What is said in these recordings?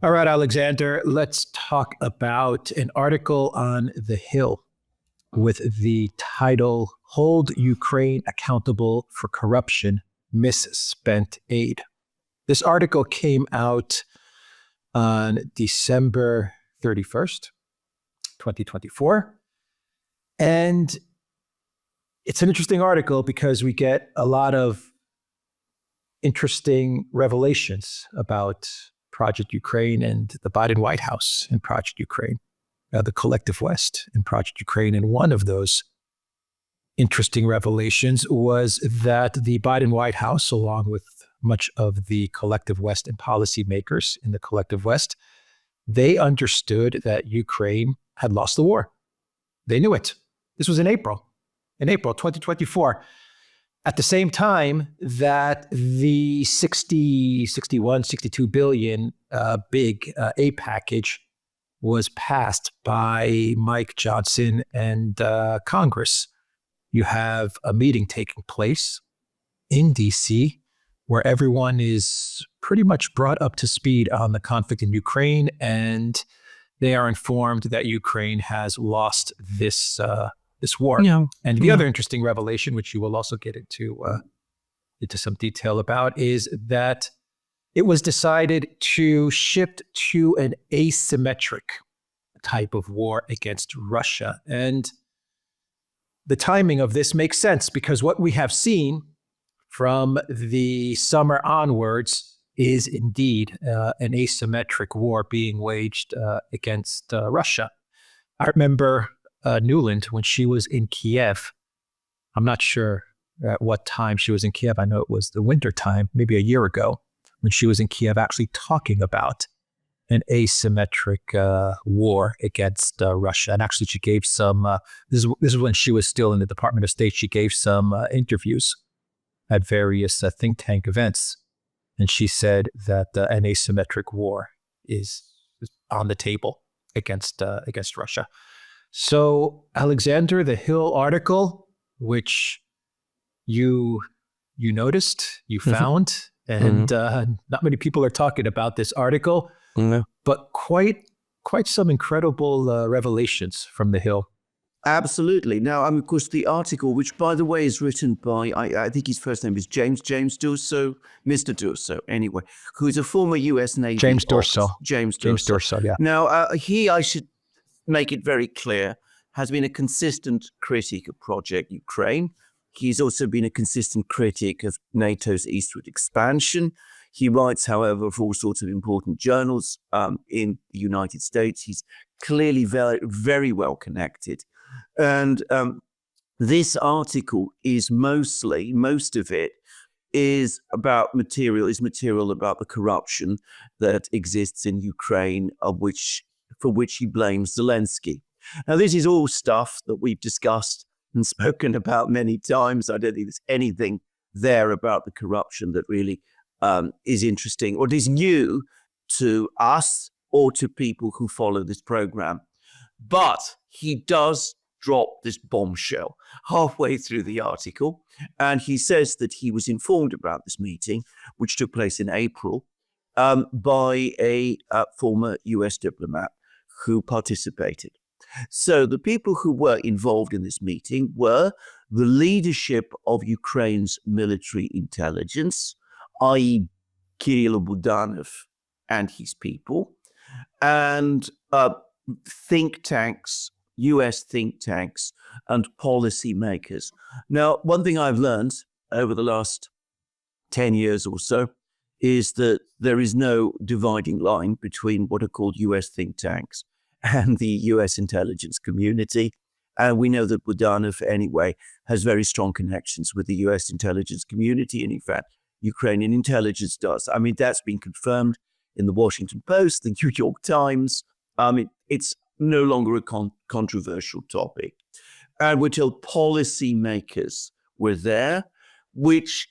All right, Alexander, let's talk about an article on The Hill with the title, Hold Ukraine Accountable for Corruption, Misspent Aid. This article came out on December 31st, 2024. And it's an interesting article because we get a lot of interesting revelations about Project Ukraine and the Biden White House and Project Ukraine, the collective West and Project Ukraine. And one of those interesting revelations was that the Biden White House, along with much of the collective West and policymakers in the collective West, they understood that Ukraine had lost the war. They knew it. This was in April 2024. At the same time that the 62 billion big aid package was passed by Mike Johnson and Congress, you have a meeting taking place in DC where everyone is pretty much brought up to speed on the conflict in Ukraine, and they are informed that Ukraine has lost this war. Yeah. And the other interesting revelation, which you will also get into some detail about, is that it was decided to shift to an asymmetric type of war against Russia. And the timing of this makes sense because what we have seen from the summer onwards is indeed an asymmetric war being waged against Russia. I remember Newland, when she was in Kiev, I'm not sure at what time she was in Kiev. I know it was the winter time, maybe a year ago, when she was in Kiev actually talking about an asymmetric war against Russia. And actually she gave some, this is when she was still in the Department of State, she gave some interviews at various think tank events. And she said that an asymmetric war is on the table against Russia. So, Alexander, the Hill article, which you noticed, you found, and not many people are talking about this article, but quite some incredible revelations from the Hill. Absolutely. Now, of course, the article, which, by the way, is written by, I think his first name is James Dorso, Mr. Dorso, anyway, who is a former U.S. Navy James officer. Dorso. James Dorso, yeah. Now, he, I should make it very clear, has been a consistent critic of Project Ukraine. He's also been a consistent critic of NATO's eastward expansion. He writes, however, for all sorts of important journals in the United States. He's clearly very, very well connected. And this article is most of it is material about the corruption that exists in Ukraine, for which he blames Zelensky. Now, this is all stuff that we've discussed and spoken about many times. I don't think there's anything there about the corruption that really is interesting or is new to us or to people who follow this program. But he does drop this bombshell halfway through the article, and he says that he was informed about this meeting, which took place in April, by a former US diplomat who participated. So the people who were involved in this meeting were the leadership of Ukraine's military intelligence, i.e. Kirill Budanov and his people, and think tanks, US think tanks, and policymakers. Now, one thing I've learned over the last 10 years or so is that there is no dividing line between what are called US think tanks and the US intelligence community. And we know that Budanov, anyway, has very strong connections with the US intelligence community. And in fact, Ukrainian intelligence does. I mean, that's been confirmed in the Washington Post, the New York Times. It's no longer a controversial topic. And we're told policymakers were there, which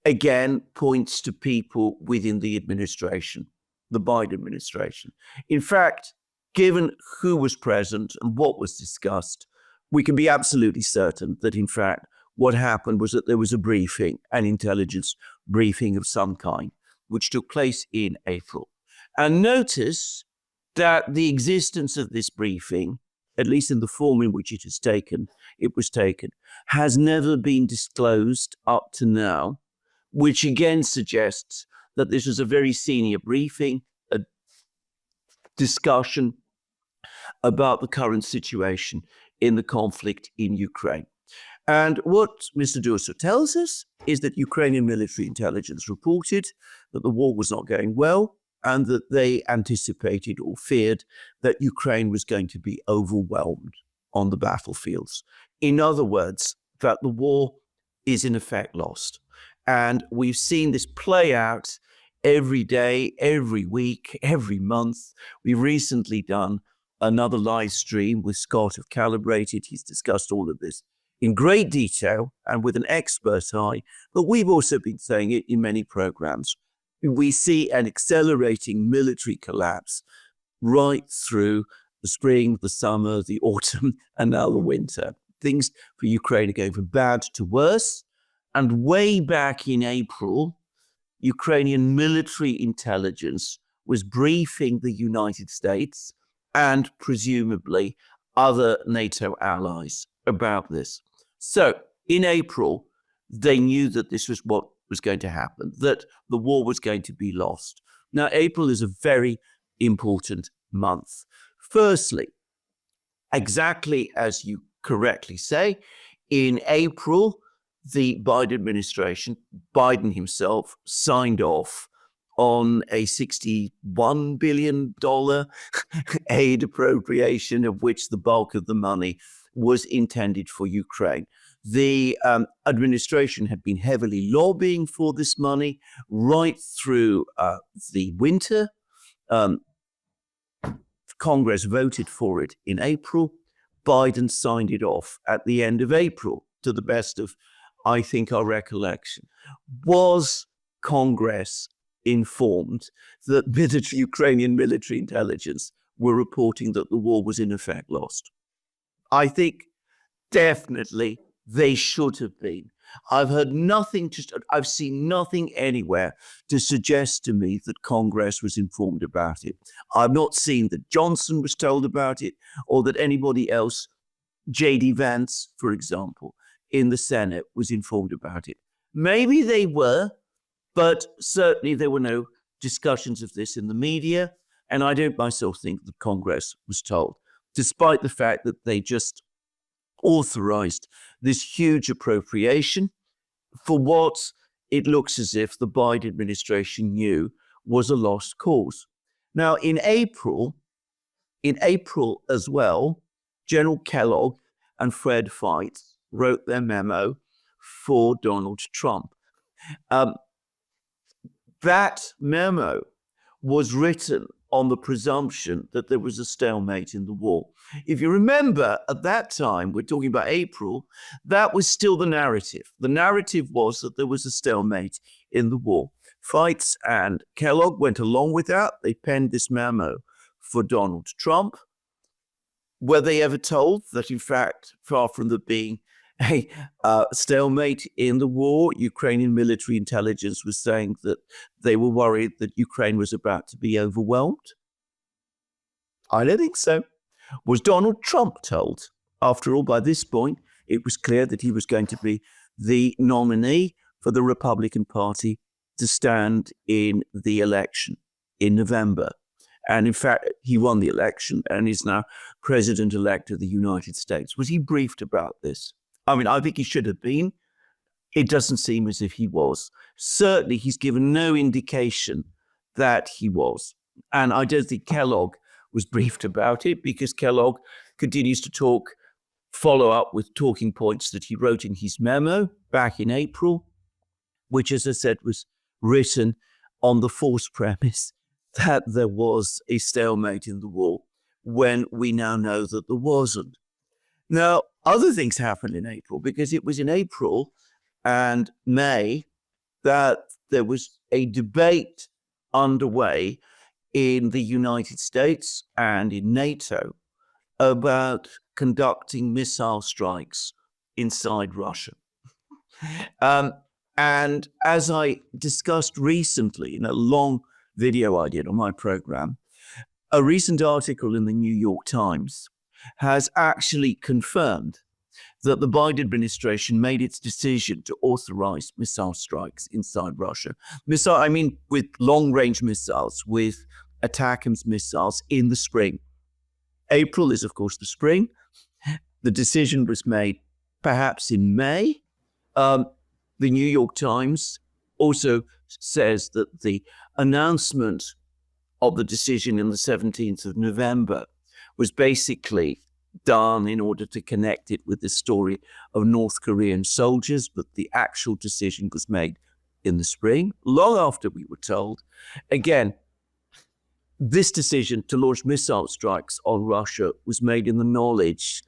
again points to people within the administration, the Biden administration. In fact, given who was present and what was discussed, we can be absolutely certain that, in fact, what happened was that there was a briefing, an intelligence briefing of some kind, which took place in April. And notice that the existence of this briefing, at least in the form in which it was taken, has never been disclosed up to now, which again suggests that this was a very senior briefing, a discussion about the current situation in the conflict in Ukraine. And what Mr. Durso tells us is that Ukrainian military intelligence reported that the war was not going well, and that they anticipated or feared that Ukraine was going to be overwhelmed on the battlefields. In other words, that the war is in effect lost. And we've seen this play out every day, every week, every month. We've recently done another live stream with Scott of Calibrated. He's discussed all of this in great detail and with an expert eye, but we've also been saying it in many programs. We see an accelerating military collapse right through the spring, the summer, the autumn, and now the winter. Things for Ukraine are going from bad to worse. And way back in April, Ukrainian military intelligence was briefing the United States and presumably other NATO allies about this. So in April, they knew that this was what was going to happen, that the war was going to be lost. Now, April is a very important month. Firstly, exactly as you correctly say, in April, the Biden administration, Biden himself, signed off on a $61 billion aid appropriation, of which the bulk of the money was intended for Ukraine. The administration had been heavily lobbying for this money right through the winter. Congress voted for it in April. Biden signed it off at the end of April, to the best of, I think, our recollection. Was Congress informed that Ukrainian military intelligence were reporting that the war was in effect lost? I think definitely they should have been. I've seen nothing anywhere to suggest to me that Congress was informed about it. I've not seen that Johnson was told about it or that anybody else, J.D. Vance, for example, in the Senate was informed about it. Maybe they were, but certainly there were no discussions of this in the media. And I don't myself think that Congress was told, despite the fact that they just authorized this huge appropriation for what it looks as if the Biden administration knew was a lost cause. Now, in April as well, General Kellogg and Fred Feitz wrote their memo for Donald Trump. That memo was written on the presumption that there was a stalemate in the war. If you remember, at that time, we're talking about April, that was still the narrative. The narrative was that there was a stalemate in the war. Feitz and Kellogg went along with that. They penned this memo for Donald Trump. Were they ever told that, in fact, far from there being a stalemate in the war, Ukrainian military intelligence was saying that they were worried that Ukraine was about to be overwhelmed? I don't think so. Was Donald Trump told? After all, by this point, it was clear that he was going to be the nominee for the Republican Party to stand in the election in November. And in fact, he won the election and is now president-elect of the United States. Was he briefed about this? I mean, I think he should have been. It doesn't seem as if he was. Certainly, he's given no indication that he was. And I don't think Kellogg was briefed about it, because Kellogg continues to follow up with talking points that he wrote in his memo back in April, which, as I said, was written on the false premise that there was a stalemate in the war, when we now know that there wasn't. Now, other things happened in April, because it was in April and May that there was a debate underway in the United States and in NATO about conducting missile strikes inside Russia. And as I discussed recently in a long video I did on my program, a recent article in the New York Times has actually confirmed that the Biden administration made its decision to authorize missile strikes inside Russia. With long-range missiles, with ATACMS missiles in the spring. April is, of course, the spring. The decision was made perhaps in May. The New York Times also says that the announcement of the decision on the 17th of November was basically done in order to connect it with the story of North Korean soldiers, but the actual decision was made in the spring, long after we were told. Again, this decision to launch missile strikes on Russia was made in the knowledge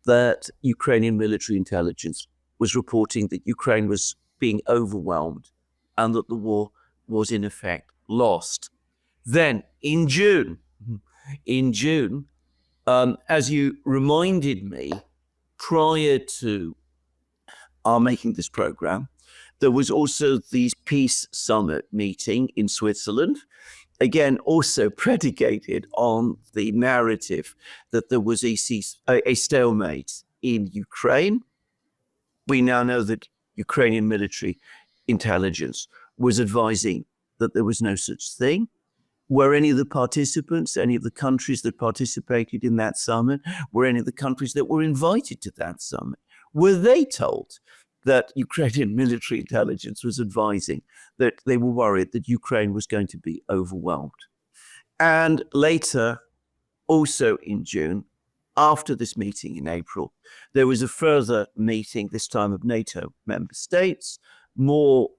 that Ukrainian military intelligence was reporting that Ukraine was being overwhelmed and that the war was in effect lost. Then in June, as you reminded me, prior to our making this program, there was also the Peace Summit meeting in Switzerland, again, also predicated on the narrative that there was a stalemate in Ukraine. We now know that Ukrainian military intelligence was advising that there was no such thing. Were any of the participants, any of the countries that participated in that summit, were any of the countries that were invited to that summit, were they told that Ukrainian military intelligence was advising that they were worried that Ukraine was going to be overwhelmed? And later, also in June, after this meeting in April, there was a further meeting, this time of NATO member states, more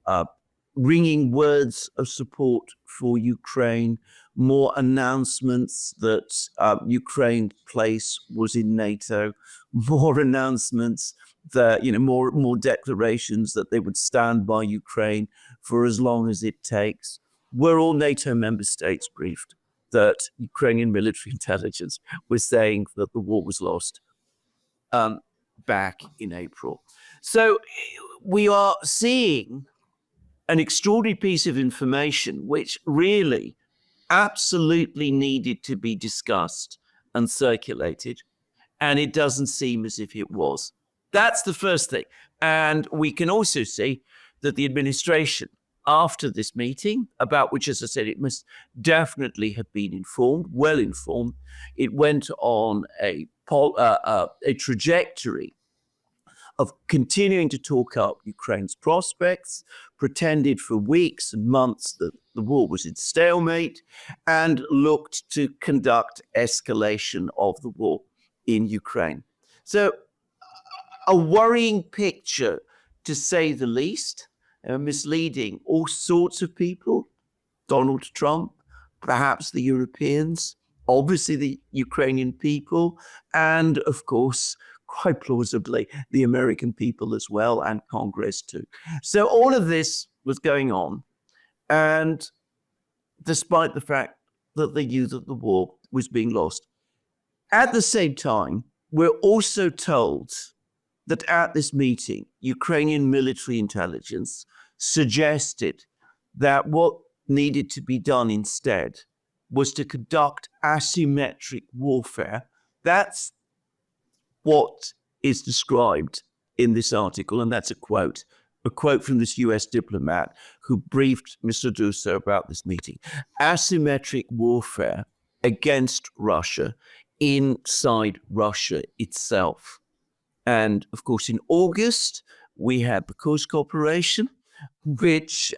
ringing words of support for Ukraine, more announcements that Ukraine's place was in NATO, more announcements that, more declarations that they would stand by Ukraine for as long as it takes. Were all NATO member states briefed that Ukrainian military intelligence was saying that the war was lost back in April? So we are seeing an extraordinary piece of information which really absolutely needed to be discussed and circulated, and it doesn't seem as if it was. That's the first thing. And we can also see that the administration, after this meeting, about which, as I said, it must definitely have been informed, well informed, it went on a trajectory of continuing to talk up Ukraine's prospects, pretended for weeks and months that the war was in stalemate, and looked to conduct escalation of the war in Ukraine. So a worrying picture, to say the least, misleading all sorts of people, Donald Trump, perhaps the Europeans, obviously the Ukrainian people, and of course, quite plausibly, the American people as well, and Congress too. So all of this was going on, and despite the fact that they knew that the war was being lost. At the same time, we're also told that at this meeting, Ukrainian military intelligence suggested that what needed to be done instead was to conduct asymmetric warfare. That's what is described in this article, and that's a quote from this US diplomat who briefed Mr. Dusar about this meeting. Asymmetric warfare against Russia inside Russia itself. And of course, in August, we had the Kursk operation, which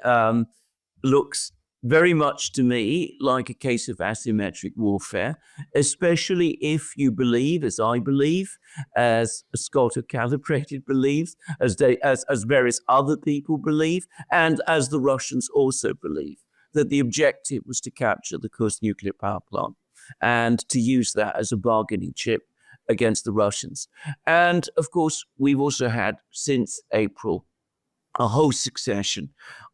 looks very much to me like a case of asymmetric warfare, especially if you believe, as I believe, as Scott O'Callaghan believes, as various other people believe, and as the Russians also believe, that the objective was to capture the Kursk nuclear power plant and to use that as a bargaining chip against the Russians. And of course, we've also had, since April, a whole succession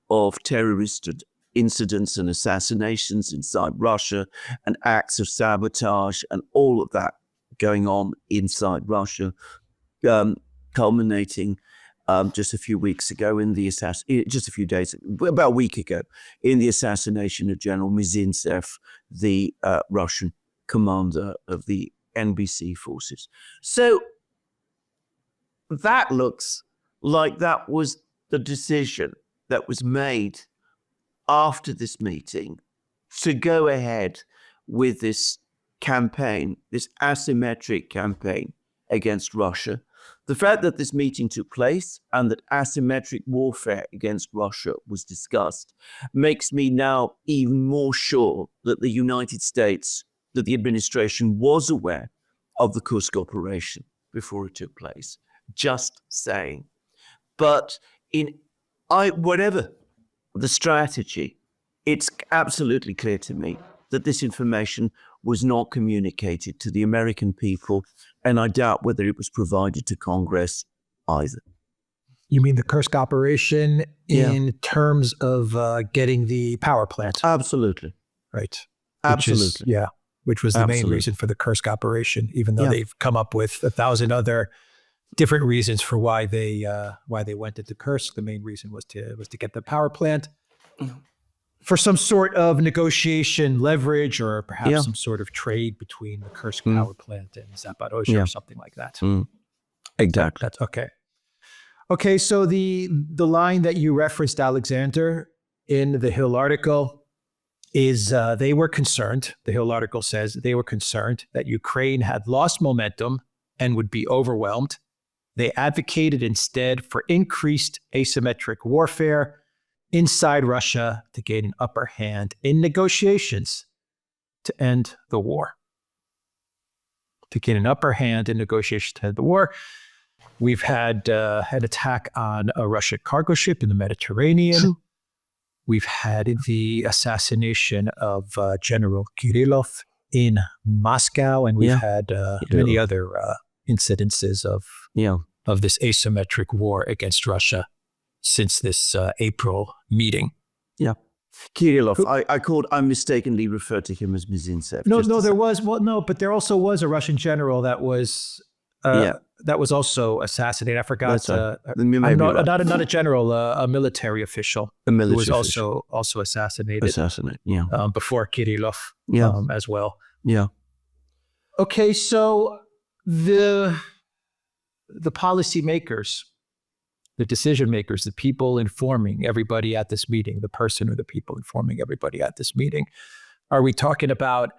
of terrorist incidents and assassinations inside Russia and acts of sabotage and all of that going on inside Russia, culminating just a few weeks ago about a week ago, in the assassination of General Mizintsev, the Russian commander of the NBC forces. So that looks like that was the decision that was made after this meeting to go ahead with this campaign, this asymmetric campaign against Russia. The fact that this meeting took place and that asymmetric warfare against Russia was discussed makes me now even more sure that the United States, that the administration was aware of the Kursk operation before it took place. Just saying. But whatever the strategy, it's absolutely clear to me that this information was not communicated to the American people, and I doubt whether it was provided to Congress either. You mean the Kursk operation in terms of getting the power plant? Absolutely. Right. Absolutely. Which was the main reason for the Kursk operation, even though they've come up with 1,000 other different reasons for why they went into Kursk. The main reason was to get the power plant for some sort of negotiation leverage, or perhaps some sort of trade between the Kursk power plant and Zaporozhye or something like that. Exactly. That's okay. Okay, so the line that you referenced, Alexander, in the Hill article is they were concerned, the Hill article says they were concerned that Ukraine had lost momentum and would be overwhelmed. They advocated instead for increased asymmetric warfare inside Russia to gain an upper hand in negotiations to end the war. To gain an upper hand in negotiations to end the war. We've had an attack on a Russian cargo ship in the Mediterranean. We've had the assassination of General Kirillov in Moscow, and we've had many other incidences of this asymmetric war against Russia since this April meeting. Yeah. Kirillov, I mistakenly referred to him as Mizintsev. But there also was a Russian general that was also assassinated. I forgot. Not a general, a military official who was also assassinated. Before Kirillov as well. Yeah. Okay, so the policymakers, the decision makers, the people informing everybody at this meeting, the person or the people informing everybody at this meeting, are we talking about,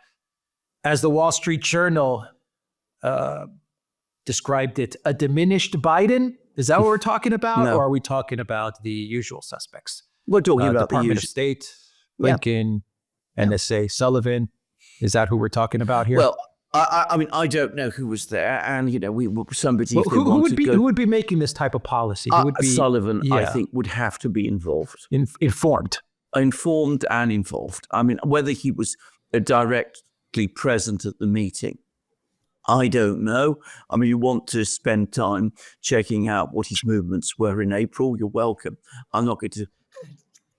as the Wall Street Journal described it, a diminished Biden? Is that what we're talking about? No. Or are we talking about the usual suspects? We're talking about Department the of State, Blinken, NSA, Sullivan. Is that who we're talking about here? Well, I mean, I don't know who was there, and somebody. Who would be making this type of policy? Who would be Sullivan? I think would have to be involved, informed and involved. I mean, whether he was directly present at the meeting, I don't know. I mean, you want to spend time checking out what his movements were in April, you're welcome. I'm not going to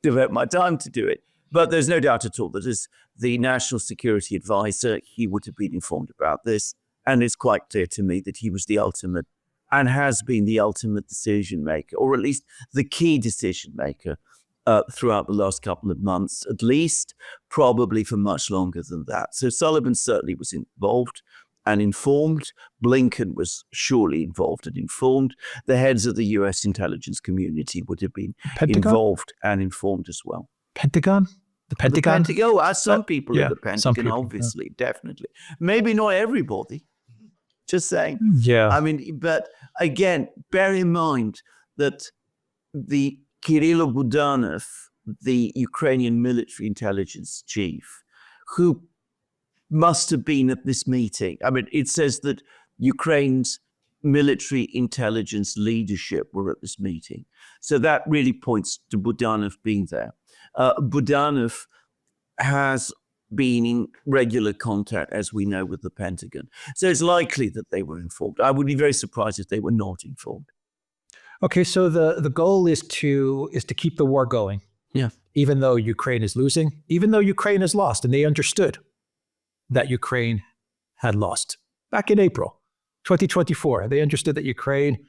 devote my time to do it. But there's no doubt at all that as the National Security Advisor, he would have been informed about this. And it's quite clear to me that he was the ultimate and has been the ultimate decision maker, or at least the key decision maker throughout the last couple of months, at least, probably for much longer than that. So Sullivan certainly was involved and informed. Blinken was surely involved and informed. The heads of the US intelligence community would have been involved and informed as well. Pentagon? The Pentagon? Some people in the Pentagon, obviously, definitely. Maybe not everybody. Just saying. Yeah. I mean, but again, bear in mind that the Kirill Budanov, the Ukrainian military intelligence chief, who must have been at this meeting. I mean, it says that Ukraine's military intelligence leadership were at this meeting. So that really points to Budanov being there. Budanov has been in regular contact, as we know, with the Pentagon. So it's likely that they were informed. I would be very surprised if they were not informed. Okay, so the goal is to keep the war going. Yeah. Even though Ukraine is losing, even though Ukraine has lost, and they understood that Ukraine had lost back in April 2024. They understood that Ukraine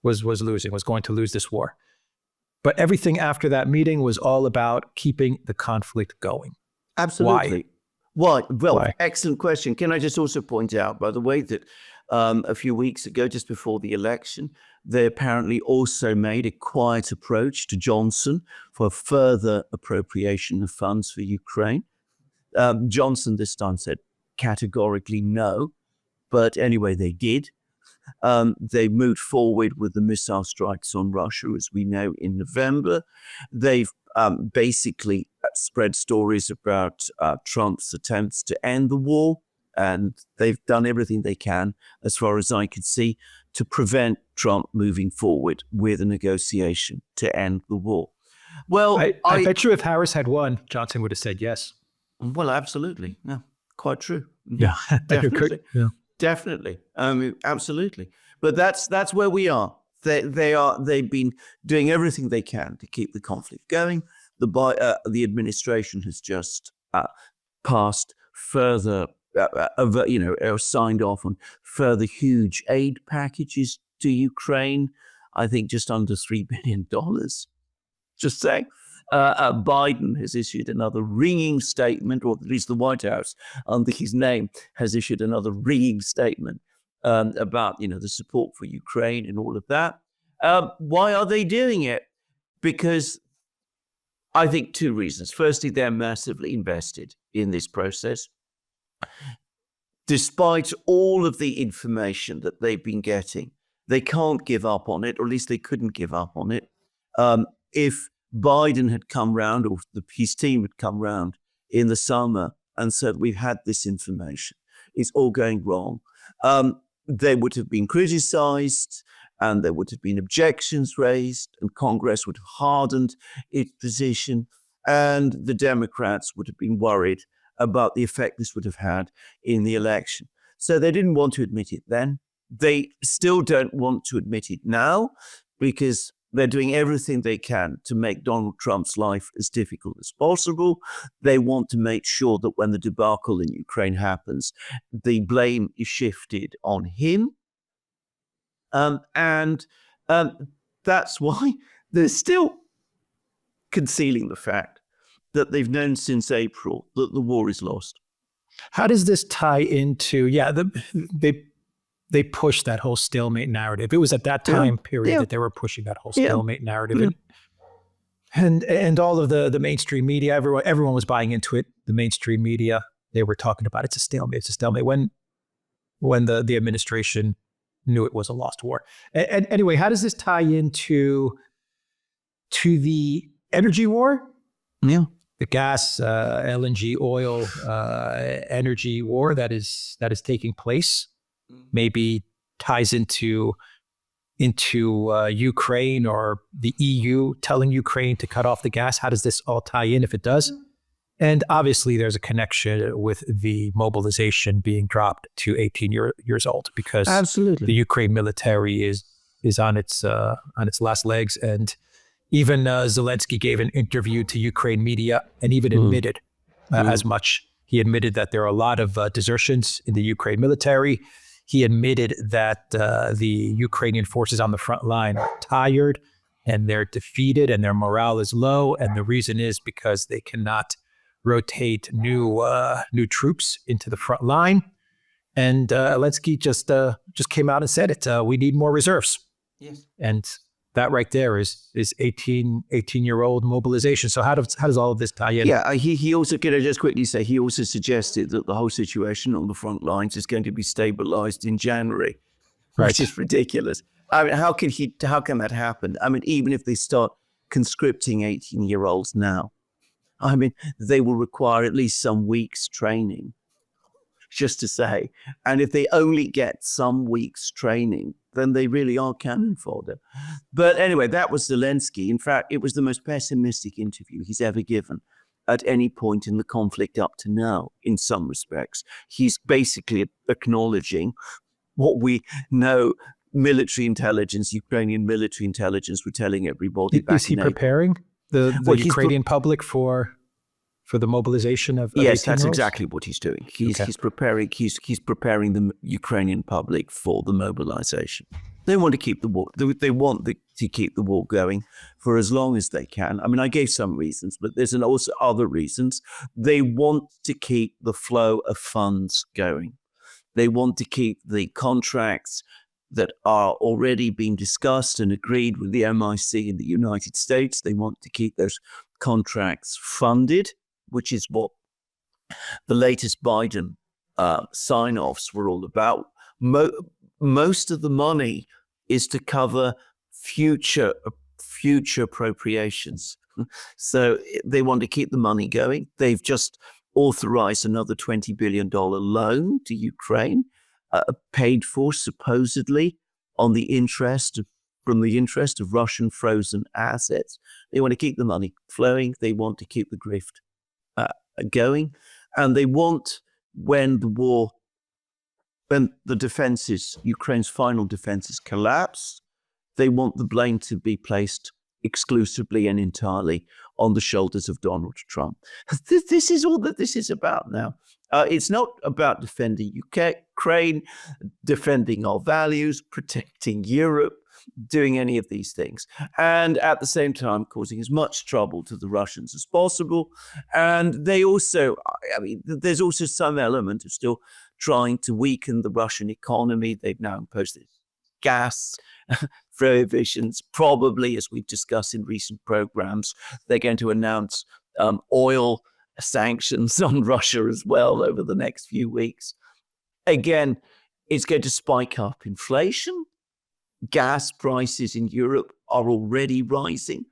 was going to lose this war. But everything after that meeting was all about keeping the conflict going. Absolutely. Why? Well, Why? excellent question. Can I just also point out, by the way, that a few weeks ago, just before the election, they apparently also made a quiet approach to Johnson for further appropriation of funds for Ukraine. Johnson this time said categorically no, but anyway, they did. They moved forward with the missile strikes on Russia, as we know, in November. They've basically spread stories about Trump's attempts to end the war, and they've done everything they can, as far as I could see, to prevent Trump moving forward with a negotiation to end the war. Well, I bet you if Harris had won, Johnson would have said yes. Well, absolutely. Yeah, quite true. Yeah, Definitely. Yeah. Definitely. Absolutely. But that's where we are. They've been doing everything they can to keep the conflict going. The administration has just passed further, signed off on further huge aid packages to Ukraine. I think just under $3 billion. Just saying. Biden has issued another ringing statement, or at least the White House, under his name, has issued another ringing statement about the support for Ukraine and all of that. Why are they doing it? Because I think two reasons. Firstly, they're massively invested in this process. Despite all of the information that they've been getting, they can't give up on it, or at least they couldn't give up on it. If Biden had come round, or his team had come round in the summer and said, we've had this information, it's all going wrong, they would have been criticized, and there would have been objections raised, and Congress would have hardened its position, and the Democrats would have been worried about the effect this would have had in the election. So they didn't want to admit it then. They still don't want to admit it now, because they're doing everything they can to make Donald Trump's life as difficult as possible. They want to make sure that when the debacle in Ukraine happens, the blame is shifted on him. And that's why they're still concealing the fact that they've known since April that the war is lost. How does this tie into, they pushed that whole stalemate narrative. It was at that time period that they were pushing that whole stalemate narrative. And all of the mainstream media, everyone was buying into it. The mainstream media, they were talking about it's a stalemate. When the administration knew it was a lost war. And anyway, how does this tie into the energy war? Yeah. The gas, LNG, oil, energy war that is taking place, maybe ties into Ukraine, or the EU telling Ukraine to cut off the gas. How does this all tie in, if it does? And obviously, there's a connection with the mobilization being dropped to 18 years old, because absolutely the Ukraine military is on its last legs. And even Zelensky gave an interview to Ukraine media and even admitted as much. He admitted that there are a lot of desertions in the Ukraine military. He admitted that the Ukrainian forces on the front line are tired and they're defeated and their morale is low. And the reason is because they cannot rotate new troops into the front line. And Zelensky just came out and said it. We need more reserves. Yes. And that right there is 18-year-old mobilization. So how does all of this tie in? Yeah, he also, can I just quickly say, he also suggested that the whole situation on the front lines is going to be stabilized in January, which is ridiculous. I mean, how can that happen? I mean, even if they start conscripting 18-year-olds now, I mean, they will require at least some weeks training, just to say. And if they only get some weeks training, then they really are cannon fodder. But anyway, that was Zelensky. In fact, it was the most pessimistic interview he's ever given at any point in the conflict up to now, in some respects. He's basically acknowledging what we know military intelligence, Ukrainian military intelligence, were telling everybody back in April. Is he preparing the Ukrainian public for the mobilization of yes, that's 18-year-olds? exactly what he's doing. He's preparing the Ukrainian public for the mobilization. They want to keep the war. They want to keep the war going for as long as they can. I mean, I gave some reasons, but there's also other reasons. They want to keep the flow of funds going. They want to keep the contracts that are already being discussed and agreed with the MIC in the United States. They want to keep those contracts funded, which is what the latest Biden sign-offs were all about. Most of the money is to cover future appropriations. So they want to keep the money going. They've just authorized another $20 billion loan to Ukraine, paid for supposedly on the interest of Russian frozen assets. They want to keep the money flowing. They want to keep the grift going. And they want, when the defenses, Ukraine's final defenses collapse, they want the blame to be placed exclusively and entirely on the shoulders of Donald Trump. This is all that this is about now. It's not about defending Ukraine, defending our values, protecting Europe, doing any of these things. And at the same time, causing as much trouble to the Russians as possible. And they also, there's also some element of still trying to weaken the Russian economy. They've now imposed gas prohibitions. Probably, as we've discussed in recent programs, they're going to announce oil sanctions on Russia as well over the next few weeks. Again, it's going to spike up inflation. Gas prices in Europe are already rising.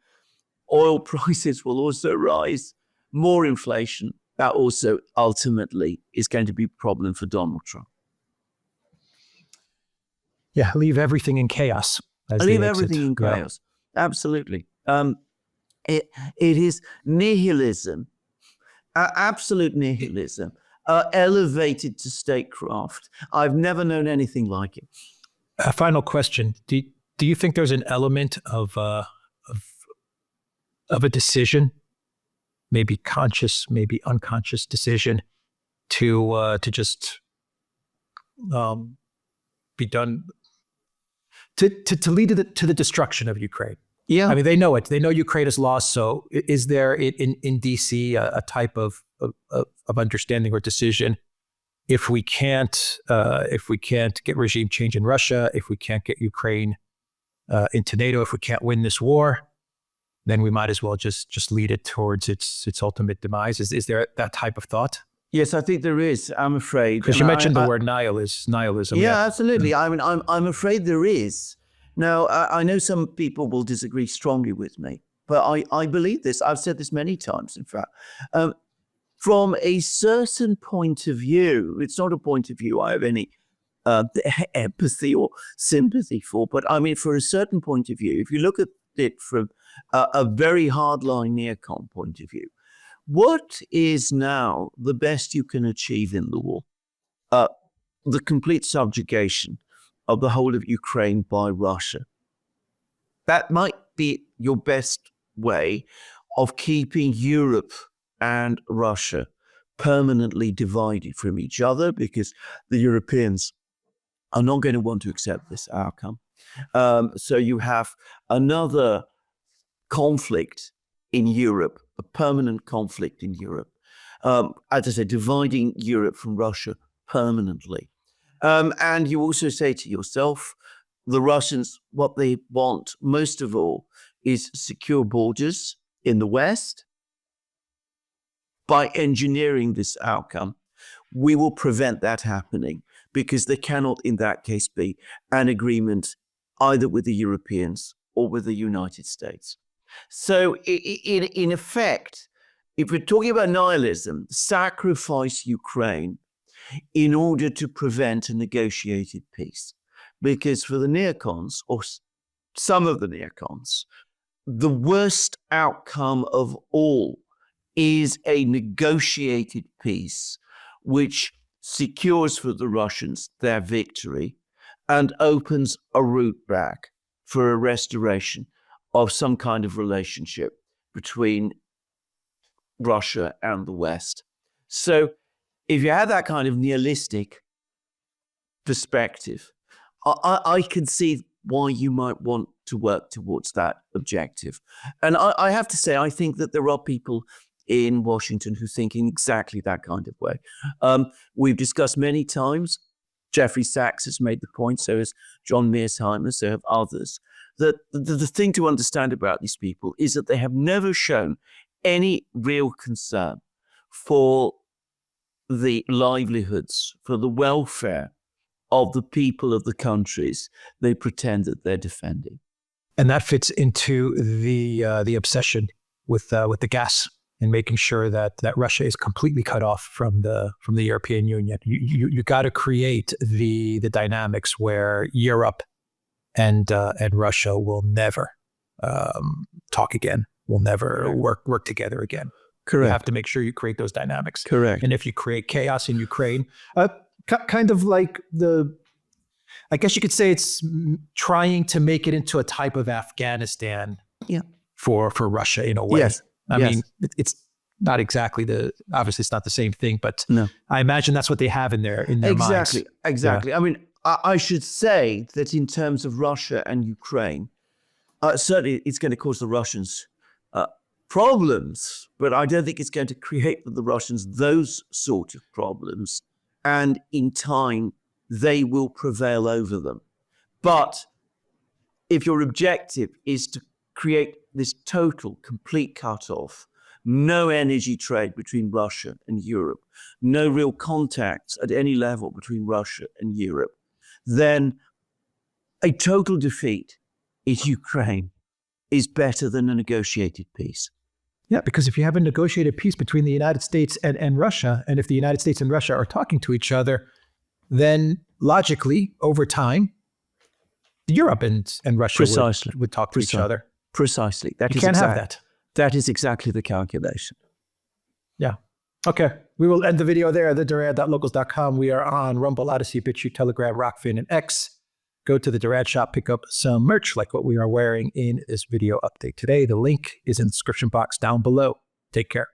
Oil prices will also rise. More inflation. That also ultimately is going to be a problem for Donald Trump. Yeah, leave everything in chaos. Leave everything in chaos. Yeah. Absolutely. It is nihilism, absolute nihilism, elevated to statecraft. I've never known anything like it. A final question: Do you think there's an element of a decision, maybe conscious, maybe unconscious decision, to just be done to lead to the destruction of Ukraine? Yeah, I mean, they know it. They know Ukraine is lost. So, is there in DC a type of understanding or decision? If we can't get regime change in Russia, if we can't get Ukraine into NATO, if we can't win this war, then we might as well just lead it towards its ultimate demise. Is there that type of thought? Yes, I think there is. I'm afraid, because you mentioned the word nihilism. Yeah, absolutely. I mean, I'm afraid there is. Now, I know some people will disagree strongly with me, but I believe this. I've said this many times, in fact. From a certain point of view, it's not a point of view I have any empathy or sympathy for, but I mean, for a certain point of view, if you look at it from a very hardline neocon point of view, what is now the best you can achieve in the war? The complete subjugation of the whole of Ukraine by Russia. That might be your best way of keeping Europe and Russia permanently divided from each other, because the Europeans are not going to want to accept this outcome. So you have another conflict in Europe, a permanent conflict in Europe. As I said, dividing Europe from Russia permanently. And you also say to yourself, the Russians, what they want most of all is secure borders in the West. By engineering this outcome, we will prevent that happening, because there cannot, in that case, be an agreement either with the Europeans or with the United States. So in effect, if we're talking about nihilism, sacrifice Ukraine in order to prevent a negotiated peace. Because for the neocons, or some of the neocons, the worst outcome of all is a negotiated peace which secures for the Russians their victory and opens a route back for a restoration of some kind of relationship between Russia and the West. So if you have that kind of nihilistic perspective, I can see why you might want to work towards that objective. And I have to say, I think that there are people in Washington who think in exactly that kind of way. We've discussed many times, Jeffrey Sachs has made the point, so has John Mearsheimer, so have others, that the thing to understand about these people is that they have never shown any real concern for the livelihoods, for the welfare of the people of the countries they pretend that they're defending. And that fits into the obsession with the gas and making sure that Russia is completely cut off from the European Union. You got to create the dynamics where Europe and Russia will never talk again, will never work together again. Correct. You have to make sure you create those dynamics. Correct. And if you create chaos in Ukraine, kind of like I guess you could say it's trying to make it into a type of Afghanistan for Russia in a way. Yes. I mean, it's not exactly obviously it's not the same thing, but no. I imagine that's what they have in their minds. Exactly. Yeah. I mean, I should say that in terms of Russia and Ukraine, certainly it's going to cause the Russians problems, but I don't think it's going to create for the Russians those sort of problems. And in time, they will prevail over them. But if your objective is to create this total, complete cutoff, no energy trade between Russia and Europe, no real contacts at any level between Russia and Europe, then a total defeat in Ukraine is better than a negotiated peace. Yeah, because if you have a negotiated peace between the United States and Russia, and if the United States and Russia are talking to each other, then logically, over time, Europe and Russia would talk to each other. Precisely. You can't have that. That is exactly the calculation. Yeah. Okay. We will end the video there. theduran.locals.com. We are on Rumble, Odyssey, BitChute, Telegram, Rockfin, and X. Go to the Duran shop, pick up some merch like what we are wearing in this video update today. The link is in the description box down below. Take care.